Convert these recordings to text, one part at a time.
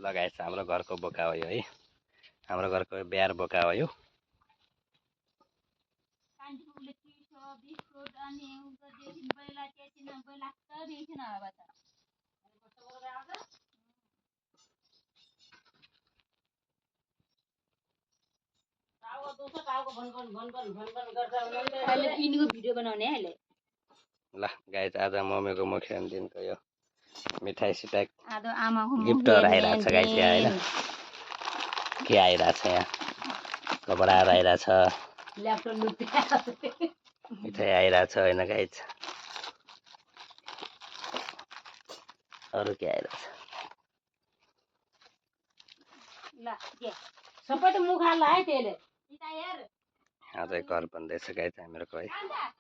लगाएछ हाम्रो घरको बोका हो यो है हाम्रो घरको बिहार बोका हो यो भिडियो बनाउने अहिले ल गाइस आज मम्मीको मुख्य दिनको यो मिठाई सिठाई आज आमाको गिफ्टहरु आइरहेछ गाइस यहाँ हैन के आइरहेछ यहाँ कपडाहरु आइरहेछ ल्यापटप लुट्यो मिठाई आइरहेछ हैन गाइस अरु के आइरहेछ ल के सबै त मुखा लाए त्यसले आज घर बन्दैछ गाइस हामीहरुको है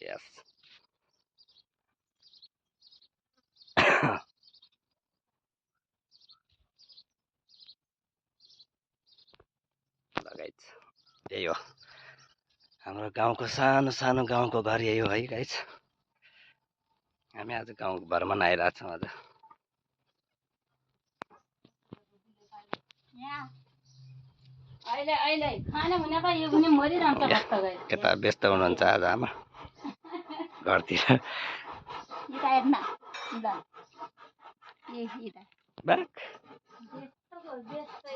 यस गाइस यही हो हाम्रो गाउँको सानो सानो गाउँको घर यही हो है गाइस हामी आज गाउँ भ्रमण आइरहेछौँ आज अहिले अहिले खाने भने त यो पनि मरिरहन्छ कस्तो गए यता व्यस्त हुनुहुन्छ आज आमा घरतिर इता हेर्न इता बाक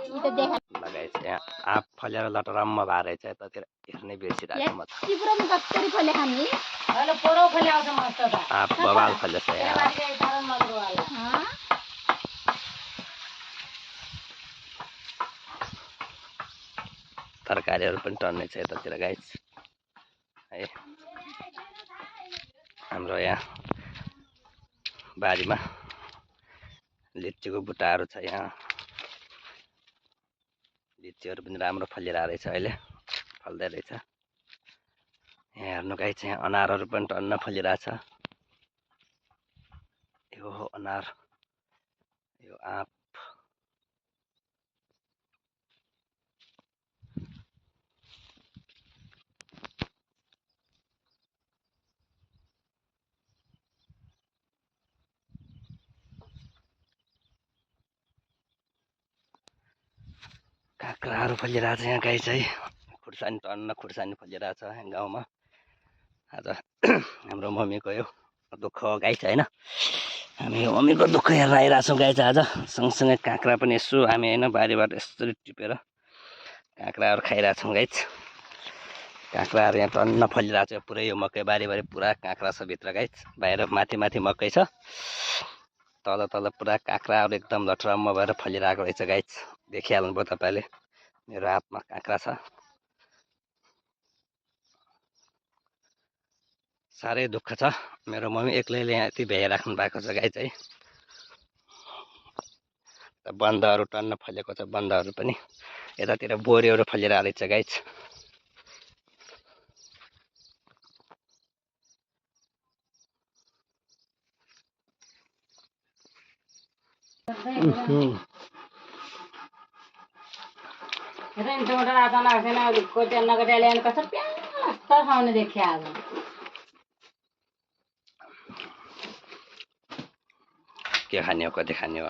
इता देखा लगाएछ यहाँ आँप फलेर लटरम्म भएर रहेछ यतातिर हेर्नै बिर्सिरहेको म त तिब्रोमा कत्तरी फले खाने अहिले पोरो फले आउँछ मस्त त आँप बबाल फलेछ यहाँ तरकारीहरू पनि टन्नै छ यतातिर गाइस है हाम्रो यहाँ बारीमा लिचीको बुट्टाहरू छ यहाँ लिचीहरू पनि राम्रो फलिरहेको रहेछ अहिले फल्दै रहेछ यहाँ हेर्नु गाइस यहाँ अनारहरू पनि टन्न फलिरहेछ यो हो अनार यो आँप काँक्राहरू फलिरहेछ यहाँ गाइस है खुर्सानी टन्न खुर्सानी फलिरहेछ यहाँ गाउँमा आज हाम्रो मम्मीको यो दुःख हो गाइस होइन हामी मम्मीको दुःख हेरेर आइरहेछौँ गाइस आज सँगसँगै काँक्रा पनि यसो हामी होइन बारीबाट यसरी टिपेर काँक्राहरू खाइरहेछौँ गाइस काँक्राहरू यहाँ टन्न फलिरहेछ पुरै यो मकै बारीभरि पुरा काँक्रा छ भित्र गाइस बाहिर माथि माथि मकै छ तल तल पुरा काँक्राहरू एकदम लटरम्म भएर फलिरहेको रहेछ गाइस देखिहाल्नुभयो तपाईँले मेरो हातमा काँक्रा छ साह्रै दुःख छ मेरो मम्मी एक्लैले यहाँ यति भ्याइराख्नु भएको छ गाइस है बन्दहरू टन्न फलेको छ बन्दहरू पनि यतातिर बोरीहरू फलिरहेको रहेछ गाइस टमाटर आता लाग्दैन कोट्या नगट्या ल्याउनु कस्तो प्यास्त खाउने देखिया आज के खाने हो कति खाने हो